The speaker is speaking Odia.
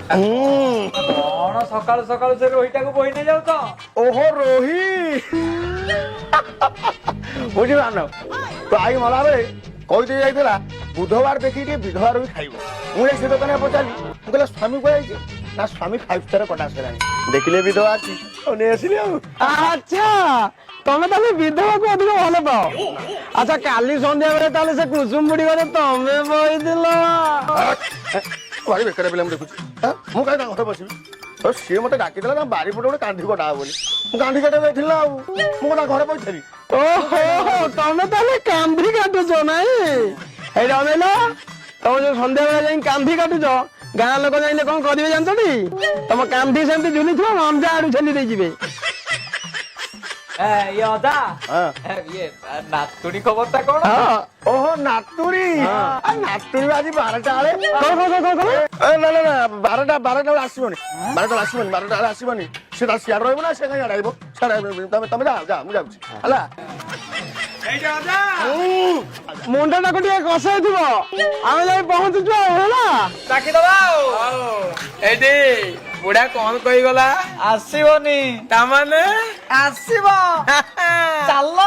କଣ ସକାଳୁ ସକାଳୁ ସେ ରୋହିଟାକୁ ବୋହି ନେଇ ଯାଉଛ? ଓହୋ ରୋହି ବୁଝିପାରୁନ ତୁ ଆଇ ମଲା ବେଳେ କହିଦେଇ ଯାଇଥିଲା ବୁଧବାର ଦେଖିକି ଟିକେ ବିଧବାର ବି ଖାଇବ। ମୁଁ ଯାଇ ସେ ଦୋକାନରେ ପଚାରିଲି ମୁଁ କହିଲା ସ୍ୱାମୀ କୁଆଡେ ଯାଇଛି ନା ସ୍ୱାମୀ 5 ଷ୍ଟାର କଟା ଆସିଲାଣି ଦେଖିଲେ ବିଧବା ଅଛି ଆଉ ନେଇ ଆସିଲି ଆଉ। ଆଚ୍ଛା ତମେ ତାହେଲେ ବିଧବାକୁ ଅଧିକ ଭଲ ପାଅ। ଆଚ୍ଛା କାଲି ସନ୍ଧ୍ୟା ବେଳେ ତାହେଲେ ସେ କୁସୁମ ବୁଢୀ ଘରେ ତମେ ବଇଥିଲ। ଭାରି ବେକାର ପିଲା ମୁଁ ଦେଖୁଛି ମୁଁ କାହିଁ ତାଙ୍କ ଘରେ ବସିବି ଆଉ ସିଏ ମତେ ଡାକିଥିଲା ତା ବାରି ପଟେ ଗୋଟେ କାନ୍ଧି କଟା ବୋଲି ମୁଁ କାନ୍ଧି କାଟା ଯାଇଥିଲି ନା ଆଉ ମୁଁ ତା ଘରେ ବସିଥିଲି। ଓହୋ ତମେ ତାହେଲେ କାନ୍ଧି କାଟୁଛ ନାଇଁ? ଏଇ ରମେଇଲ ତମେ ଯୋଉ ସନ୍ଧ୍ୟା ବେଳେ ଯାଇ କାନ୍ଧି କାଟୁଛ ଗାଁ ଲୋକ ଯାଇଲେ କଣ କରିବେ ଜାଣିଛନ୍ତି? ତମ କାନ୍ଧି ସେମିତି ଝୁଲିଥିବ ମଞ୍ଜା ଆଡୁ ଛେଲି ଦେଇଯିବେ। ଇଏ ଅଦା ଇଏ ନାତୁଣୀ ଖବରଟା କଣ? ଓହୋ ନାତୁଣୀ ନାତୁଣୀ ଆଜି 12ଟା ବେଳେ ନା ନା ନା 12ଟା ବେଳେ ଆସିବନି 12ଟା ଆସିବନି 12ଟା ବେଳେ ଆସିବନି ସେ ତା ସିଆଡେ ରହିବ ନା ସେ କାହିଁ ଆଡେ ଆଇବ ତମେ ଯା ମୁଁ ଯାଉଛି ହେଲା। ମୁଣ୍ଡ ଟାକୁ ଟିକେ କଷେଇଥିବ ଆମେ ଯାଇ ପହଞ୍ଚୁଛୁ ଆଉ ହେଲା। ଡାକିଦବା ଆଉ ଏଇଠି ବୁଢା କଣ କହିଗଲା? ଆସିବନି ତାମାନେ ଆସିବ ଚାଲ